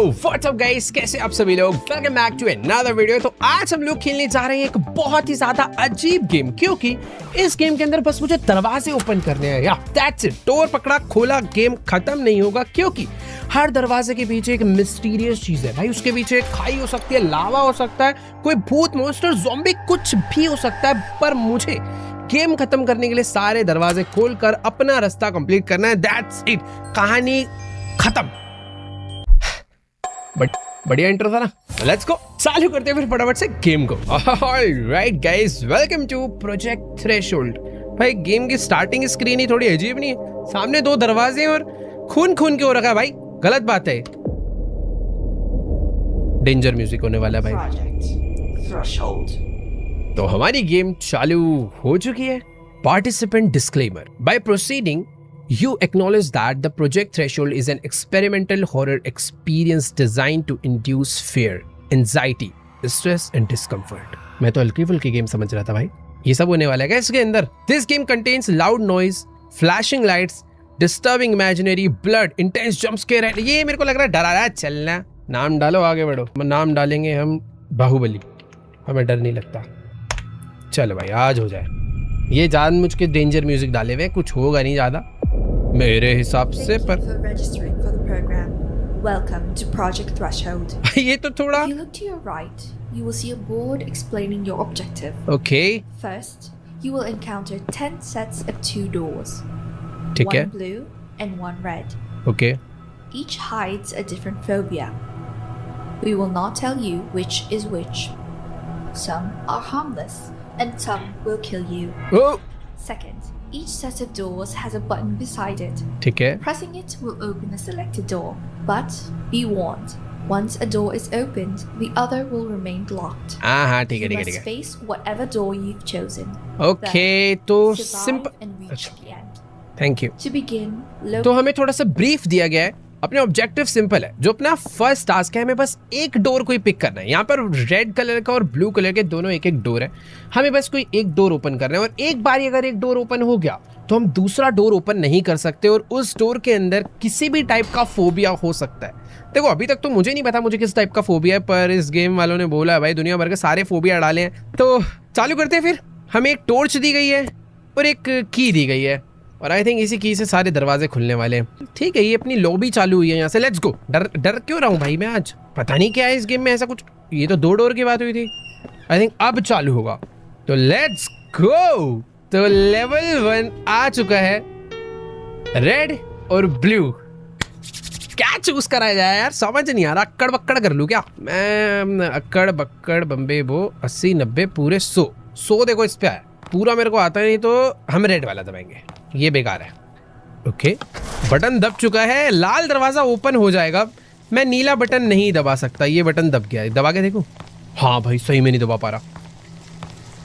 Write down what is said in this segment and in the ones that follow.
What's up guys, कैसे आप सभी लोग। Welcome back to another video. तो आज हम लोग खेलने जा रहे हैं एक बहुत ही ज्यादा अजीब गेम, क्योंकि इस गेम के अंदर बस मुझे दरवाजे ओपन करने हैं। या दैट्स इट, डोर पकड़ा खोला, गेम खत्म नहीं होगा, क्योंकि हर दरवाजे के पीछे एक मिस्टीरियस चीज है भाई। उसके पीछे एक खाई हो सकती है, लावा हो सकता है, कोई भूत, मॉन्स्टर, ज़ॉम्बी, कुछ भी हो सकता है। पर मुझे गेम खत्म करने के लिए सारे दरवाजे खोलकर अपना रास्ता कंप्लीट करना है। दैट्स इट, कहानी खत्म। बट बढ़िया इंट्रो था ना, लेट्स गो। चालू करते हैं फिर फटाफट से गेम को। Alright guys, welcome to project threshold. भाई गेम की स्टार्टिंग स्क्रीन ही थोड़ी अजीब नहीं है। सामने दो दरवाजे और खून खून के हो रखा है भाई, गलत बात है। डेंजर म्यूजिक होने वाला है भाई। तो हमारी गेम चालू हो चुकी है। Participant disclaimer. By proceeding you acknowledge that the Project Threshold is an experimental horror experience designed to induce fear, anxiety, stress and discomfort. मैं तो हल्की फुल्की गेम समझ रहा था भाई, ये सब होने वाला है इसके अंदर। This game contains loud noise, flashing lights, disturbing imaginary, blood, intense jump scare। ये मेरे को लग रहा है डरा रहा है। चलना, नाम डालो, आगे बढ़ो। नाम डालेंगे हम बाहुबली, हमें डर नहीं लगता। चलो भाई, आज हो जाए। ये जानबूझ के डेंजर म्यूजिक डाले हुए, कुछ होगा नहीं ज्यादा मेरे हिसाब से। पर Welcome to Project Threshold. ये तो थोड़ा। If you look to your right, you will see a board explaining your objective. Okay. First, you will encounter 10 sets of 2 doors. ठीक है। One blue and one red. Okay. Each hides a different phobia. We will not tell you which is which. Some are harmless and some will kill you. Oh. Second, each set of doors has a button beside it. ठीक है। Pressing it will open a selected door, but be warned, once a door is opened, the other will remain locked. हाँ ठीक है You ठीक है must ठीक है। face whatever door you've chosen. Okay, Then तो survive simple. and reach the end. Thank you. To begin, तो हमें थोड़ा सा ब्रीफ दिया गया है। अपने ऑब्जेक्टिव सिंपल है। जो अपना फर्स्ट टास्क है, हमें बस एक डोर को ही पिक करना है। यहाँ पर रेड कलर का और ब्लू कलर के दोनों एक एक डोर है। हमें बस कोई एक डोर ओपन करना है, और एक बार अगर एक डोर ओपन हो गया तो हम दूसरा डोर ओपन नहीं कर सकते, और उस डोर के अंदर किसी भी टाइप का फोबिया हो सकता है। देखो, अभी तक तो मुझे नहीं पता मुझे किस टाइप का फोबिया है, पर इस गेम वालों ने बोला है भाई दुनिया भर के सारे फोबिया डाले हैं। तो चालू करते हैं फिर। हमें एक टॉर्च दी गई है और एक की दी गई है, और आई थिंक इसी की से सारे दरवाजे खुलने वाले हैं। ठीक है, ये अपनी लॉबी चालू हुई है यहाँ से। Let's go. डर क्यों रहा हूँ भाई मैं आज, पता नहीं क्या है इस गेम में ऐसा कुछ। ये तो 2 डोर की बात हुई थी, आई थिंक अब चालू होगा। तो लेट्स गो। तो लेवल 1 आ चुका है, रेड और ब्लू। क्या चूज करा जाए यार, समझ नहीं आ रहा। अक्कड़ बक्कड़ कर लूँ क्या मैं? अक्कड़ बक्कड़ बम्बे बो 80 90 पूरे 100 देखो इस पे आया। पूरा मेरे को आता नहीं, तो हम रेड वाला दबाएंगे, ये बेकार है। ओके, बटन दब चुका है, लाल दरवाजा ओपन हो जाएगा। मैं नीला बटन नहीं दबा सकता, ये बटन दब गया है। दबा के देखो। हाँ भाई, सही में नहीं दबा पा रहा।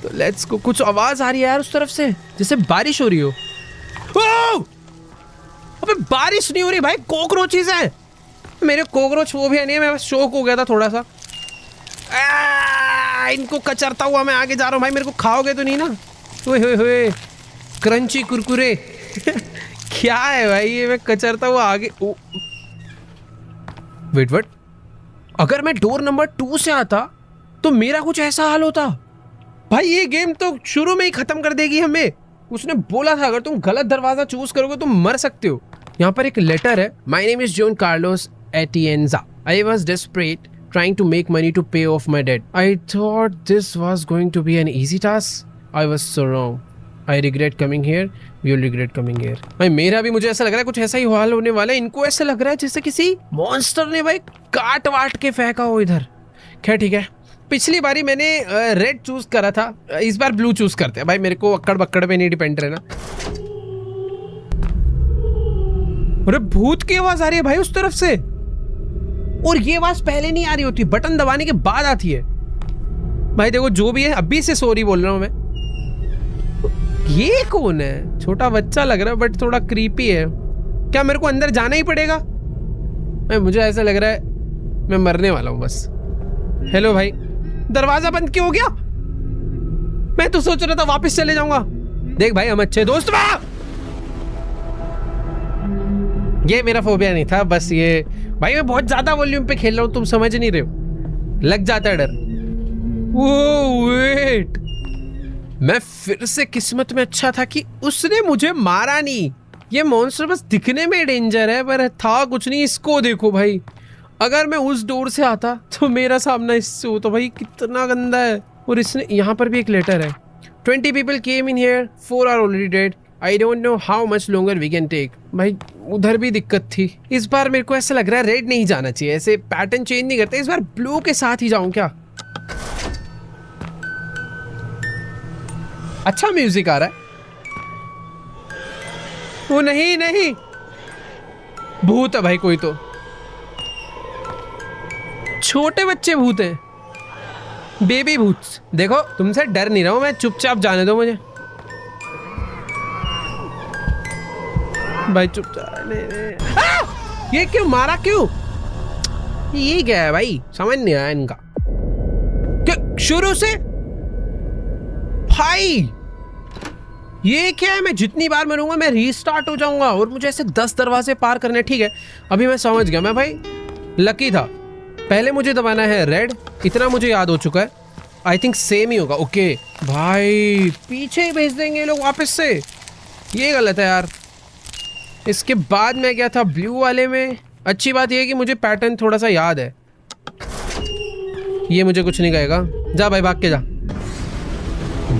तो लेट्स को। कुछ आवाज आ रही है यार उस तरफ से, जैसे बारिश हो रही हो। ओह! अबे बारिश नहीं हो रही भाई, कॉकरोचेस हैं। मेरे कॉकरोच वो भी नहीं है, मैं बस शौक हो गया था थोड़ा सा। इनको कचरता हुआ मैं आगे जा रहा हूँ भाई। मेरे को खाओगे तो नहीं ना? ओए क्रंची कुरकुरे। क्या है भाई ये, मैं कचरता हुआ आगे। वेट, अगर मैं डोर नंबर 2 से आता तो मेरा कुछ ऐसा हाल होता भाई। ये गेम तो शुरू में ही खत्म कर देगी हमें। उसने बोला था अगर तुम गलत दरवाजा चूज करोगे तो मर सकते हो। यहाँ पर एक लेटर है। My name is John Carlos Atienza. I was desperate trying to make money to pay off my debt. I thought this was going to be an easy task. I was so wrong. I regret coming here. You'll regret coming here. भाई मेरा भी, मुझे ऐसा लग रहा है कुछ ऐसा ही हाल होने वाला है। इनको ऐसा लग रहा है जैसे किसी मॉन्स्टर ने भाई काट वाट के फेंका हो इधर। खैर ठीक है, पिछली बारी मैंने रेड चूज करा था, इस बार ब्लू चूज करते हैं भाई। मेरे को अक्कड़ बक्कड़ पे नहीं डिपेंड रहना। अरे भूत की आवाज आ रही है भाई उस तरफ से, और ये आवाज पहले नहीं आ रही होती, बटन दबाने के बाद आती है भाई। देखो जो भी है, अभी से सॉरी बोल रहा हूं मैं। ये कौन है? छोटा बच्चा लग रहा है बट थोड़ा क्रीपी है। क्या मेरे को अंदर जाना ही पड़ेगा? मुझे ऐसा लग रहा है मैं मरने वाला हूं बस। हेलो भाई, दरवाजा बंद क्यों हो गया? मैं तो सोच रहा था वापस चले जाऊंगा। देख भाई, हम अच्छे दोस्त। ये मेरा फोबिया नहीं था, बस ये भाई मैं बहुत ज्यादा वॉल्यूम पे खेल रहा हूँ, तुम समझ नहीं रहे हो, लग जाता है डर। ओ वेट, मैं फिर से किस्मत में अच्छा था कि उसने मुझे मारा नहीं। ये मॉन्स्टर बस दिखने में डेंजर है पर था कुछ नहीं। इसको देखो भाई, अगर मैं उस डोर से आता तो मेरा सामना इससे हो तो भाई कितना गंदा है। और इसने यहाँ पर भी एक लेटर है, 20 people came in here, 4 are already dead. I don't know how much longer we can take. भाई उधर भी दिक्कत थी। इस बार मेरे को ऐसा लग रहा है रेड नहीं जाना चाहिए, ऐसे पैटर्न चेंज नहीं करते, इस बार ब्लू के साथ ही जाऊं क्या? अच्छा म्यूजिक आ रहा है। वो नहीं नहीं, भूत है भाई कोई तो, छोटे बच्चे भूत हैं, बेबी भूत। देखो तुमसे डर नहीं रहा हूं मैं, चुपचाप जाने दो मुझे भाई, चुपचाप। ये क्यों मारा, क्यों? ये क्या है भाई, समझ नहीं आया इनका। क्या शुरू से भाई? ये क्या है, मैं जितनी बार मरूंगा मैं रीस्टार्ट हो जाऊंगा और मुझे ऐसे 10 दरवाजे पार करने। ठीक है अभी मैं समझ गया, मैं भाई लकी था। पहले मुझे दबाना है रेड, इतना मुझे याद हो चुका है। आई थिंक सेम ही होगा। ओके भाई, पीछे ही भेज देंगे ये लोग वापस से, ये गलत है यार। इसके बाद मैं गया था ब्लू वाले में। अच्छी बात यह है कि मुझे पैटर्न थोड़ा सा याद है। ये मुझे कुछ नहीं कहेगा, जा भाई भाग के जा।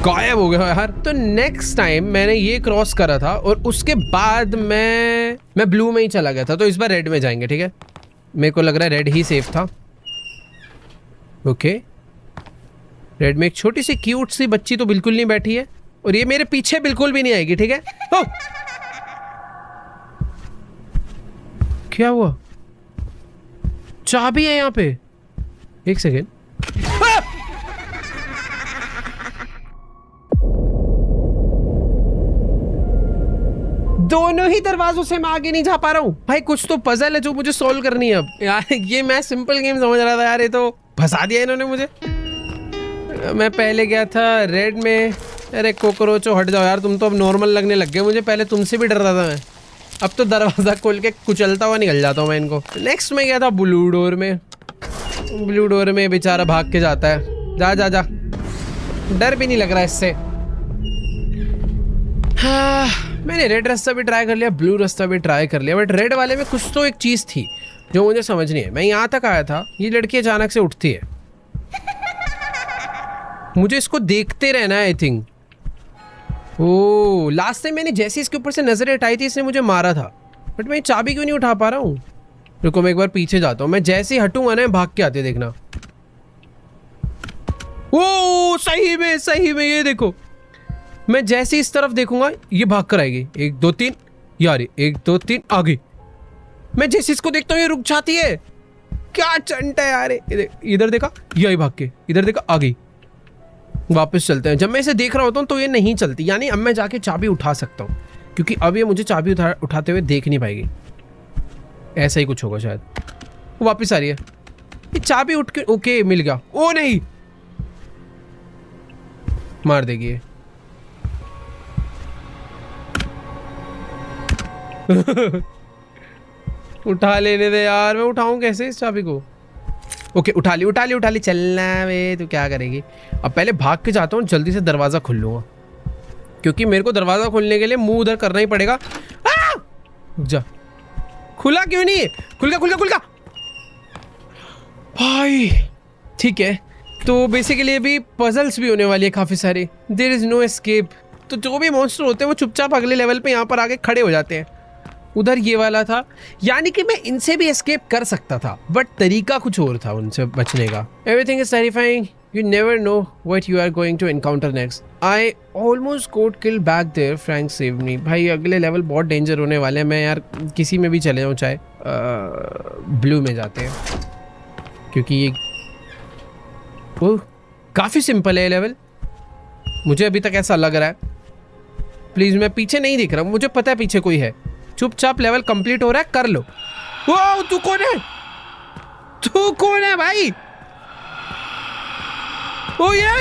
गायब हो गया यार। तो नेक्स्ट टाइम मैंने ये क्रॉस करा था और उसके बाद मैं ब्लू में ही चला गया था, तो इस बार रेड में जाएंगे। ठीक है, मेरे को लग रहा है रेड ही सेफ था। ओके, रेड में एक छोटी सी क्यूट सी बच्ची तो बिल्कुल नहीं बैठी है और ये मेरे पीछे बिल्कुल भी नहीं आएगी। ठीक है, ओ! क्या हुआ? चाबी है यहाँ पे, एक सेकेंड। दोनों ही दरवाजों से मैं आगे नहीं जा पा रहा हूँ भाई। कुछ तो पजल है जो मुझे सॉल्व करनी है अब यार। ये मैं सिंपल गेम समझ रहा था यार, ये तो फंसा दिया इन्होंने मुझे। मैं पहले गया था रेड में। अरे कोकरोचो हट जाओ यार, तुम तो अब नॉर्मल लगने लग गए मुझे, पहले तुमसे भी डर रहा था मैं। अब तो दरवाज़ा खोल के कुचलता हुआ निकल जाता हूँ मैं इनको। नेक्स्ट में गया था ब्लू डोर में। ब्लू डोर में बेचारा भाग के जाता है। जा जा जा, डर भी नहीं लग रहा इससे। हाँ, मैंने रेड रास्ता भी ट्राई कर लिया, ब्लू रास्ता भी ट्राई कर लिया, बट रेड वाले में कुछ तो एक चीज़ थी जो मुझे समझ नहीं है। मैं यहाँ तक आया था, ये लड़की अचानक से उठती है, मुझे इसको देखते रहना है I think. Oh, last time मैंने जैसे इसके ऊपर से नजर हटाई थी इसने मुझे मारा था, बट मैं चाबी क्यों नहीं उठा पा रहा हूँ? रुको मैं एक बार पीछे जाता हूँ, मैं जैसे ही हटूंगा ना भाग के आते देखना। ओह सही में ये देखो, मैं जैसे इस तरफ देखूंगा ये भाग कर आएगी। 1 2 3 यार, 1 2 3 आ गई। मैं जैसे इसको देखता हूँ ये रुक जाती है। क्या चंट है यार, इधर देखा, यही भाग के इधर देखा, आ गई। वापस चलते हैं। जब मैं इसे देख रहा होता हूँ तो ये नहीं चलती, यानी अब मैं जाके चाबी उठा सकता हूँ, क्योंकि अब ये मुझे चाबी उठाते हुए देख नहीं पाएगी। ऐसा ही कुछ होगा शायद। वो वापस आ रही है, ये चाबी उठ के। ओके मिल गया। ओ नहीं, मार देगी ये। उठा लेने दे यार, मैं उठाऊं कैसे इस चाबी को? ओके उठा ली। चलना वे, तू क्या करेगी? अब पहले भाग के जाता हूँ, जल्दी से दरवाज़ा खोल लूँगा, क्योंकि मेरे को दरवाज़ा खोलने के लिए मुंह उधर करना ही पड़ेगा। रुक जा, खुला क्यों नहीं? खुल गया भाई। ठीक है, तो बेसिकली अभी पजल्स भी होने वाली है काफ़ी सारी। There is no escape. तो जो भी मॉन्स्टर होते हैं वो चुपचाप अगले लेवल पे यहाँ पर आके खड़े हो जाते हैं। उधर ये वाला था, यानी कि मैं इनसे भी एस्केप कर सकता था, बट तरीका कुछ और था उनसे बचने का। Everything is terrifying, you never know what you are going to encounter next. I almost got kill back there, Frank save me. भाई अगले लेवल बहुत डेंजर होने वाले हैं। मैं यार किसी में भी चले जाऊँ, चाहे ब्लू में जाते हैं, क्योंकि ये वो काफ़ी सिंपल है ये लेवल, मुझे अभी तक ऐसा लग रहा है। प्लीज़, मैं पीछे नहीं दिख रहा, मुझे पता है पीछे कोई है। चुपचाप लेवल कंप्लीट हो रहा है, कर लो। वो तू कौन है भाई? ओ यार,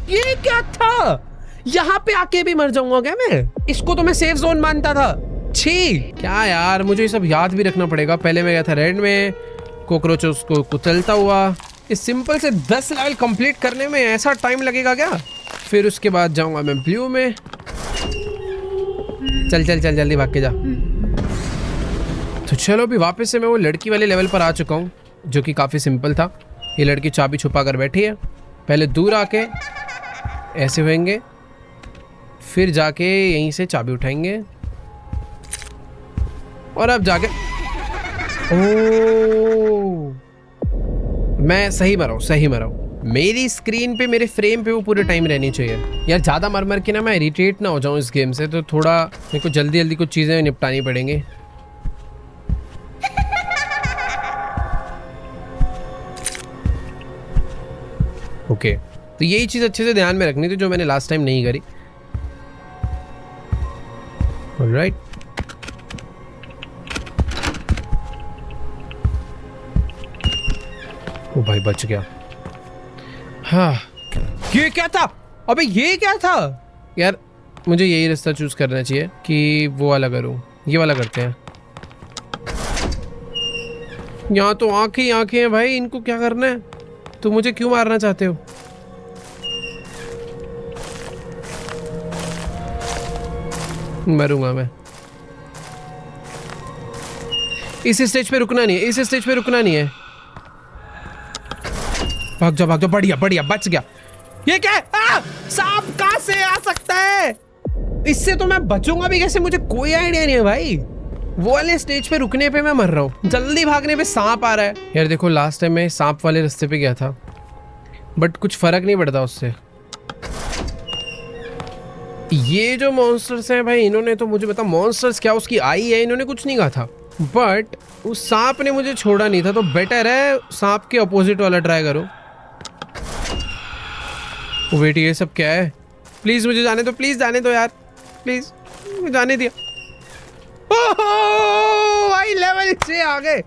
ये क्या था? यहाँ पे आके भी मर जाऊंगा क्या मैं? इसको तो मैं सेफ जोन मानता था। छी क्या यार, मुझे ये सब याद भी रखना पड़ेगा। पहले मैं गया था रेड में, कॉकरोचेस को कुचलता हुआ। इस सिंपल से 10 लेवल कंप्लीट करने में ऐसा टाइम लगेगा क्या? फिर उसके बाद जाऊंगा मैं ब्लू में। चल चल चल जल्दी भाग के जा। तो चलो अभी वापस से मैं वो लड़की वाले लेवल पर आ चुका हूँ, जो कि काफ़ी सिंपल था। ये लड़की चाबी छुपा कर बैठी है। पहले दूर आके ऐसे होएंगे, फिर जाके यहीं से चाबी उठाएंगे और अब जाके ओह, मैं सही मरा हूँ, सही मरा हूँ। मेरी स्क्रीन पे, मेरे फ्रेम पे वो पूरे टाइम रहनी चाहिए यार। ज़्यादा मर मर के ना मैं इरिटेट ना हो जाऊँ इस गेम से, तो थोड़ा मेरे को जल्दी जल्दी कुछ चीज़ें निपटानी पड़ेंगी। ओके, तो यही चीज़ अच्छे से ध्यान में रखनी थी जो मैंने लास्ट टाइम नहीं करी। ऑलराइट, ओ भाई बच गया। हाँ, ये क्या था? अबे ये क्या था यार? मुझे यही रास्ता चूज करना चाहिए कि वो वाला करूं। ये वाला करते हैं। यहाँ तो आंखें ही आंखें हैं भाई, इनको क्या करना है? तो मुझे क्यों मारना चाहते हो? मरूंगा मैं। इस स्टेज पे रुकना नहीं है, इस स्टेज पे रुकना नहीं है। भाग जा, बढ़िया बढ़िया, बच गया। ये क्या है? सांप कहां से आ सकता है? इससे तो मैं बचूंगा भी कैसे? मुझे कोई आइडिया नहीं है भाई। वो वाले स्टेज पे रुकने पे मैं मर रहा हूँ, जल्दी भागने पे सांप आ रहा है। यार देखो, लास्ट टाइम मैं सांप वाले रास्ते पे गया था, बट कुछ फर्क नहीं पड़ता उससे। ये जो मॉन्स्टर्स हैं भाई, इन्होंने तो मुझे बता, मॉन्स्टर्स क्या, उसकी आई है, इन्होंने कुछ नहीं कहा था, बट उस सांप ने मुझे छोड़ा नहीं था। तो बेटर है सांप के अपोजिट वाला ट्राई करो। वेट, ये सब क्या है? प्लीज मुझे जाने दो, प्लीज जाने दो यार, प्लीज मुझे जाने दिया। भाई लेवल 6 आ गए।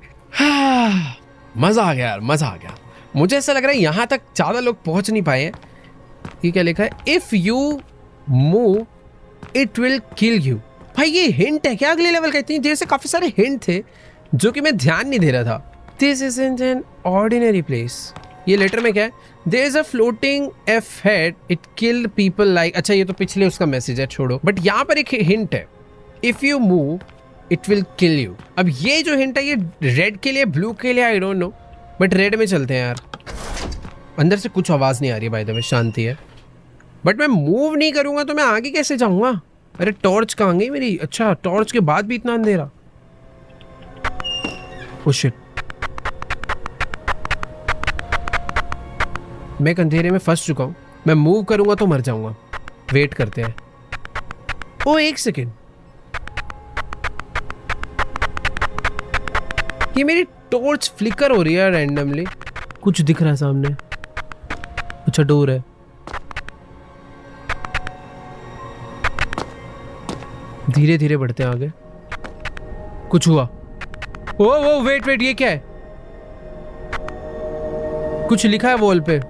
मजा आ गया यार, मजा आ गया। मुझे ऐसा लग रहा है यहाँ तक ज्यादा लोग पहुंच नहीं पाए हैं। ये क्या लिखा है? If you move it will kill you. भाई ये हिंट है क्या अगले लेवल का? इतनी देर से काफी सारे हिंट थे जो कि मैं ध्यान नहीं दे रहा था। This isn't an ordinary place. ये लेटर में क्या है? There is a floating F head, it killed people like. अच्छा, ये तो पिछले उसका मैसेज है, छोड़ो। बट यहाँ पर एक हिंट है, if you move it will kill you. अब ये जो हिंट है, ये रेड के लिए, ब्लू के लिए I don't know, but red में चलते हैं यार। अंदर से कुछ आवाज नहीं आ रही, बाय द वे शांति है। बट मैं मूव नहीं करूंगा तो मैं आगे कैसे जाऊंगा? अरे टॉर्च कहाँ गई मेरी? अच्छा, टॉर्च के बाद भी इतना अंधेरा। ओह शिट, मैं अंधेरे में फंस चुका हूं। मैं मूव करूंगा तो मर जाऊंगा। वेट करते हैं। ओ एक सेकेंड, ये मेरी टॉर्च फ्लिकर हो रही है रैंडमली। कुछ दिख रहा है सामने। अच्छा, डोर है। धीरे धीरे बढ़ते हैं आगे। कुछ हुआ। ओ वेट, ये क्या है? कुछ लिखा है वॉल पे,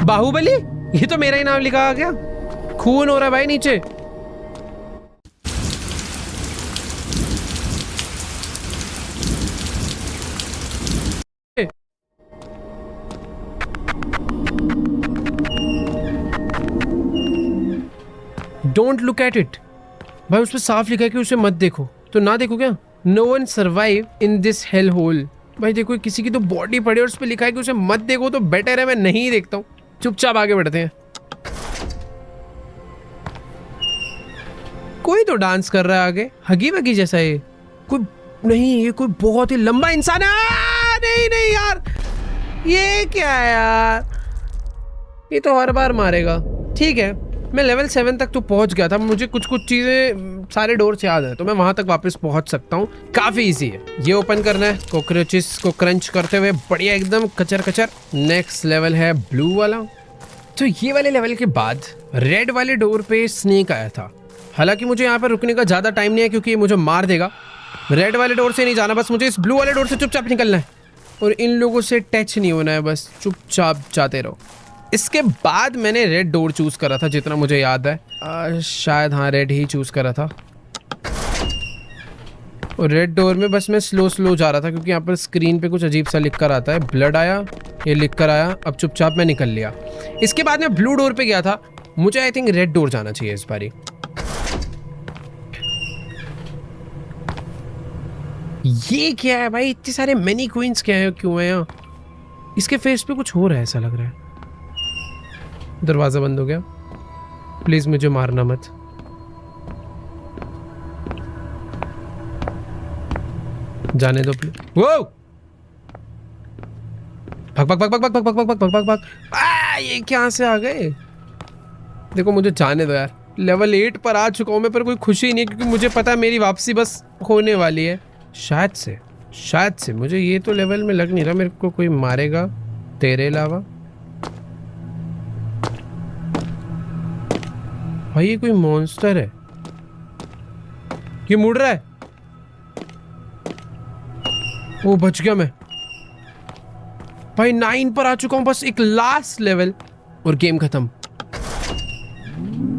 बाहुबली। ये तो मेरा ही नाम लिखा आ गया। खून हो रहा है भाई नीचे। Don't look at it. भाई उस पर साफ लिखा है कि उसे मत देखो। तो ना देखो क्या? No one survive in this hell hole. भाई देखो, किसी की तो बॉडी पड़ी और उस पर लिखा है कि उसे मत देखो, तो बेटर है मैं नहीं देखता हूँ। चुपचाप आगे बढ़ते हैं। कोई तो डांस कर रहा है आगे, हगी वगी जैसा। ये कोई नहीं, ये कोई बहुत ही लंबा इंसान है। नहीं यार, ये क्या है यार? ये तो हर बार मारेगा। ठीक है, मैं लेवल 7 तक तो पहुंच गया था। मुझे कुछ चीजें, सारे डोर से याद है, तो मैं वहां तक वापस पहुंच सकता हूँ। काफी इजी है। ये ओपन करना है, कॉकरोचेस को क्रंच करते हुए बढ़िया एकदम कचर कचर। नेक्स्ट लेवल है ब्लू वाला। तो ये वाले लेवल के बाद रेड वाले डोर पे स्नेक आया था। हालांकि मुझे यहाँ पर रुकने का ज्यादा टाइम नहीं है, क्योंकि ये मुझे मार देगा। रेड वाले डोर से नहीं जाना, बस मुझे इस ब्लू वाले डोर से चुपचाप निकलना है और इन लोगों से टच नहीं होना है। बस चुपचाप जाते रहो। इसके बाद मैंने रेड डोर चूज करा था जितना मुझे याद है, शायद हाँ रेड ही चूज करा था। और रेड डोर में बस मैं स्लो जा रहा था क्योंकि यहाँ पर स्क्रीन पे कुछ अजीब सा लिख कर आता है, ब्लड आया, ये लिख कर आया। अब चुपचाप मैं निकल लिया। इसके बाद मैं ब्लू डोर पे गया था, मुझे आई थिंक रेड डोर जाना चाहिए इस बारी। ये क्या है भाई, इतने सारे मैनी क्वींस क्या है, क्यों है यहाँ? इसके फेस पे कुछ हो रहा है ऐसा लग रहा है। दरवाजा बंद हो गया, प्लीज मुझे मारना मत। जाने दो प्लीज। वो भाग भाग भाग भाग भाग भाग भाग भाग भाग भाग भाग। ये क्या से आ गए? देखो मुझे जाने दो यार, लेवल 8 पर आ चुका हूं मैं, पर कोई खुशी नहीं क्योंकि मुझे पता है मेरी वापसी बस होने वाली है। शायद से मुझे ये तो लेवल में लग नहीं रहा मेरे को कोई मारेगा तेरे अलावा। भाई ये कोई मॉन्स्टर है, ये मुड़ रहा है। वो बच गया मैं भाई। 9 पर आ चुका हूं, बस एक लास्ट लेवल और गेम खत्म।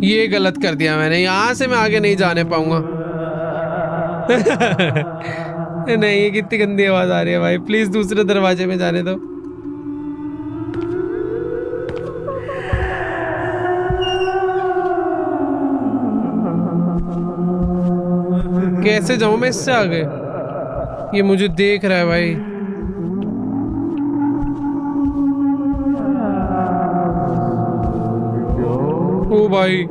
ये गलत कर दिया मैंने, यहां से मैं आगे नहीं जाने पाऊंगा। नहीं, ये कितनी गंदी आवाज आ रही है भाई, प्लीज दूसरे दरवाजे में जाने दो। कैसे जाऊं मैं इससे आगे? ये मुझे देख रहा है भाई। ओ भाई,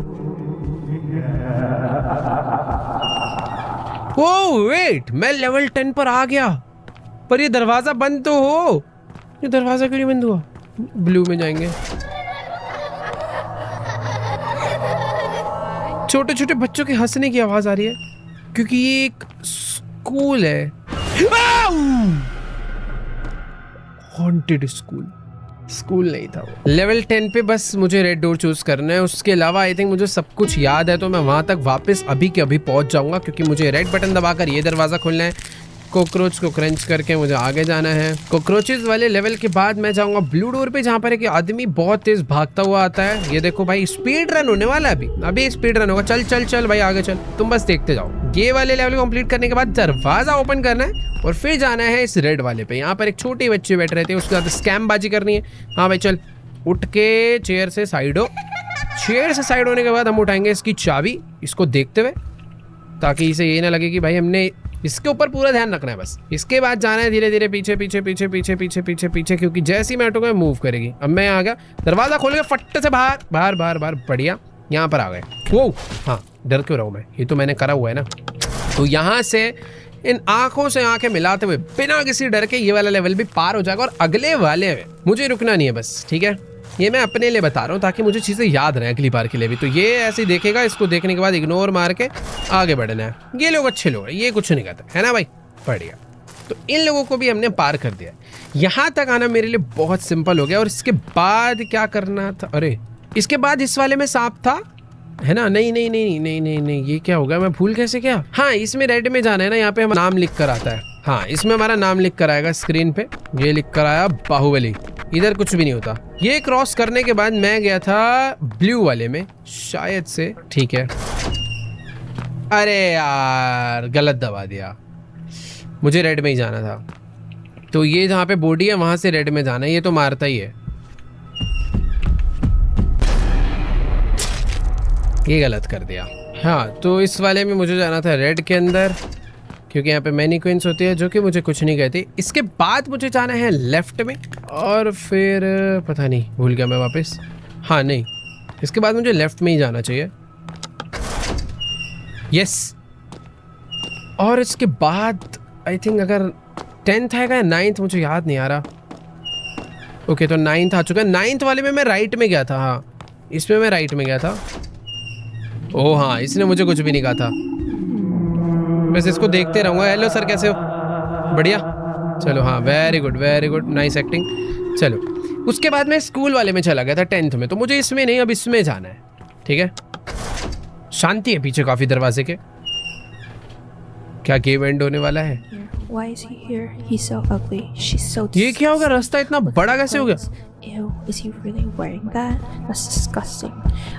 ओ वेट, मैं लेवल 10 पर आ गया, पर ये दरवाजा बंद तो हो। ये दरवाजा क्यों नहीं बंद हुआ? ब्लू में जाएंगे। छोटे छोटे बच्चों के हंसने की आवाज आ रही है क्योंकि ये एक स्कूल है। हॉन्टेड स्कूल नहीं था वो। लेवल 10 पे बस मुझे रेड डोर चूज करना है, उसके अलावा आई थिंक मुझे सब कुछ याद है, तो मैं वहां तक वापस अभी के अभी पहुंच जाऊंगा क्योंकि मुझे रेड बटन दबाकर ये दरवाजा खोलना है, कॉकरोच को क्रंच करके मुझे आगे जाना है। कॉकरोचेस वाले लेवल के बाद मैं जाऊंगा ब्लू डोर पे जहाँ पर एक आदमी बहुत तेज भागता हुआ आता है। ये देखो भाई, स्पीड रन होने वाला है अभी स्पीड रन होगा। चल चल चल भाई आगे चल, तुम बस देखते जाओ। ये वाले लेवल कंप्लीट करने के बाद दरवाजा ओपन करना है और फिर जाना है इस रेड वाले पे। यहाँ पर एक छोटे बच्चे बैठे रहते हैं, उसके बाद स्कैम बाजी करनी है। हाँ भाई चल, उठ के चेयर से साइड हो। चेयर से साइड होने के बाद हम उठाएंगे इसकी चाबी, इसको देखते हुए, ताकि इसे ये ना लगे कि भाई हमने इसके ऊपर पूरा ध्यान रखना है बस। इसके बाद जाना है धीरे धीरे पीछे पीछे पीछे पीछे पीछे पीछे पीछे, क्योंकि जैसे ही मैं हटूंगा मूव करेगी। अब मैं आ गया, दरवाजा खोल के फट से बाहर बाहर बाहर बाहर, बढ़िया, यहाँ पर आ गए। वो हाँ, डर क्यों रहा हूँ मैं, ये तो मैंने करा हुआ है ना। तो यहाँ से इन आंखों से आंखें मिलाते हुए बिना किसी डर के ये वाला लेवल भी पार हो जाएगा और अगले वाले में मुझे रुकना नहीं है बस, ठीक है। ये मैं अपने लिए बता रहा हूँ ताकि मुझे चीज़ें याद रहें अगली बार के लिए भी। तो ये ऐसे ही देखेगा, इसको देखने के बाद इग्नोर मार के आगे बढ़ना है। ये लोग अच्छे लोग हैं, ये कुछ नहीं कहते, है ना भाई, बढ़िया। तो इन लोगों को भी हमने पार कर दिया। यहाँ तक आना मेरे लिए बहुत सिंपल हो गया। और इसके बाद क्या करना था? अरे इसके बाद इस वाले में सांप था, है ना? नहीं नहीं नहीं नहीं नहीं नहीं, ये क्या होगा, मैं भूल कैसे गया? हाँ, इसमें रेड में जाना है ना, यहाँ पे हम नाम लिख कर आता है। हाँ, इसमें हमारा नाम लिख कर आएगा स्क्रीन पे, ये लिख कर आया बाहुबली। इधर कुछ भी नहीं होता। ये क्रॉस करने के बाद मैं गया था ब्लू वाले में शायद से, ठीक है। अरे यार गलत दबा दिया, मुझे रेड में ही जाना था। तो ये जहाँ पे बॉडी है वहां से रेड में जाना है, ये तो मारता ही है। ये गलत कर दिया। हाँ, तो इस वाले में मुझे जाना था रेड के अंदर, क्योंकि यहाँ पे मैनी क्वींस होती है जो कि मुझे कुछ नहीं कहती। इसके बाद मुझे जाना है लेफ्ट में, और फिर पता नहीं, भूल गया मैं वापस। हाँ नहीं, इसके बाद मुझे लेफ्ट में ही जाना चाहिए। यस, और इसके बाद आई थिंक अगर 10th आएगा या 9th, मुझे याद नहीं आ रहा। ओके, तो 9th आ चुका है। 9th वाले में मैं राइट में गया था। हाँ, इसमें मैं राइट में गया था। ओह हाँ, इसने मुझे कुछ भी नहीं कहा था, बस इसको देखते रहूँगा। हेलो सर, कैसे हो? बढ़िया, चलो। हाँ, वेरी गुड, नाइस एक्टिंग। चलो, उसके बाद मैं स्कूल वाले में चला गया था 10th में, तो मुझे इसमें नहीं, अब इसमें जाना है, ठीक है। शांति है पीछे काफी दरवाजे के। क्या गेम एंड होने वाला है? Why is he here? He's so ugly. She's so ये क्या होगा? रास्ता इतना बड़ा कैसे हो गया? Ew, is he really wearing that? That's disgusting.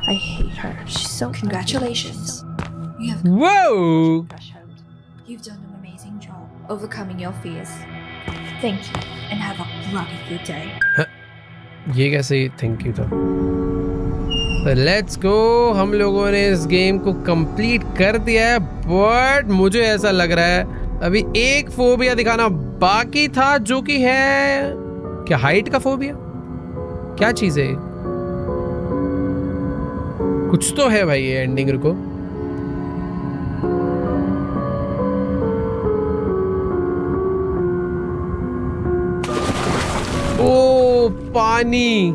I hate her. She's so congratulations. You have Whoa! threshold. You've done an amazing job overcoming your fears. Thank you, and have a bloody good day. ये कैसे thank you था? Let's go, हम लोगों ने इस game को complete कर दिया है, बट मुझे ऐसा लग रहा है अभी एक फोबिया दिखाना बाकी था, जो कि है क्या, हाइट का फोबिया? क्या चीज है? कुछ तो है भाई ये एंडिंग। रुको, ओ पानी,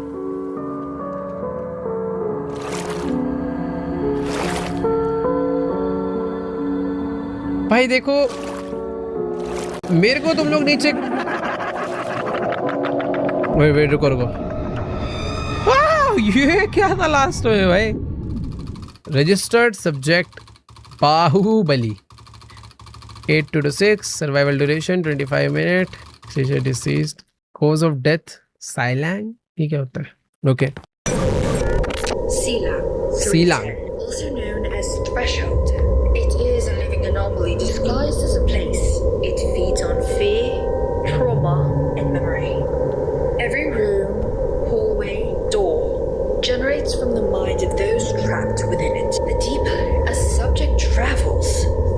भाई देखो मेरे को तुम लोग नीचे, वेट रुको रुको, ये क्या था लास्ट में भाई? Registered subject Baahubali, 8 to 6, survival duration 25 minute, deceased, cause of death साइलैंग, ये क्या होता है? ओके, सीलांग, also known as threshold. It is a living anomaly disguised as a place. It feeds on fear, trauma, and memory. Every room, hallway, door generates from the mind of those trapped within it. The deeper a subject travels,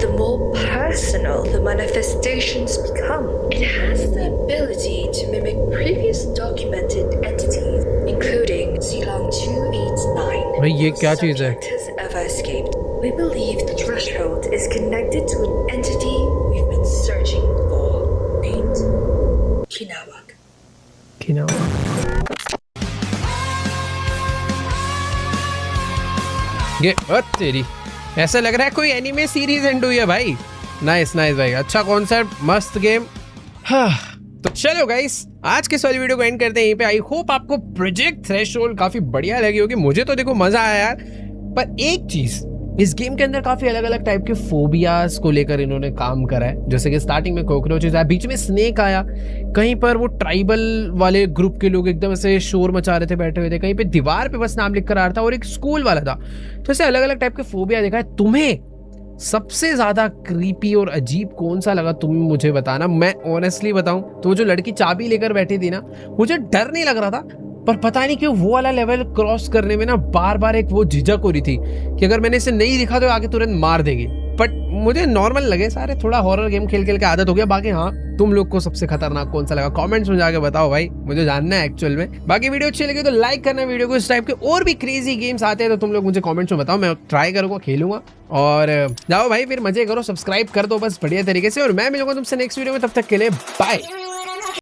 the more personal the manifestations become. It has the ability to mimic previous documented entities, including Seelang 289. भाई ये क्या चीज है? Has ever escaped. We believe the threshold is connected to an entity we've been searching for, named Kinawak. ये तेरी, ऐसा लग रहा है कोई एनिमे सीरीज एंड हुई है भाई। नाइस नाइस भाई, अच्छा कॉन्सेप्ट, मस्त गेम। हाँ, तो चलो गाइस, आज के वाली वीडियो को एंड करते हैं यहीं पे। आई होप आपको प्रोजेक्ट थ्रेशोल्ड काफी बढ़िया लगी होगी। मुझे तो देखो मजा आया यार, पर एक चीज, इस गेम के अंदर काफी अलग अलग टाइप के फोबियाज को लेकर इन्होंने काम करा है। जैसे कि स्टार्टिंग में कॉकरोचेस आया, बीच में स्नेक आया, कहीं पर वो ट्राइबल वाले ग्रुप के लोग एकदम ऐसे शोर मचा रहे थे बैठे हुए थे, कहीं पे दीवार पे बस नाम लिख कर आ रहा था, और एक स्कूल वाला था। तो ऐसे अलग अलग टाइप के फोबिया देखा है। तुम्हें सबसे ज्यादा क्रीपी और अजीब कौन सा लगा, तुम मुझे बताना। मैं ऑनेस्टली बताऊं तो जो लड़की चाबी लेकर बैठी थी ना, मुझे डर नहीं लग रहा था, पर पता नहीं क्यों वो वाला लेवल क्रॉस करने में ना बार बार एक वो झिझक हो रही थी कि अगर मैंने इसे नहीं दिखा तो आगे तुरंत मार देगी। बट मुझे नॉर्मल लगे सारे, थोड़ा हॉरर गेम खेल खेल के आदत हो गया। बाकी हाँ, तुम लोग को सबसे खतरनाक कौन सा लगा कमेंट्स में जाके बताओ भाई, मुझे जानना है एक्चुअल में। बाकी वीडियो अच्छी लगी तो लाइक करना वीडियो को। इस टाइप के और भी क्रेजी गेम्स आते हैं तो तुम लोग मुझे कमेंट्स में बताओ, मैं ट्राई करूंगा, खेलूंगा। और जाओ भाई फिर मजे करो, सब्सक्राइब कर दो बस बढ़िया तरीके से, और मैं मिलूंगा तुमसे नेक्स्ट वीडियो में। तब तक के लिए बाय।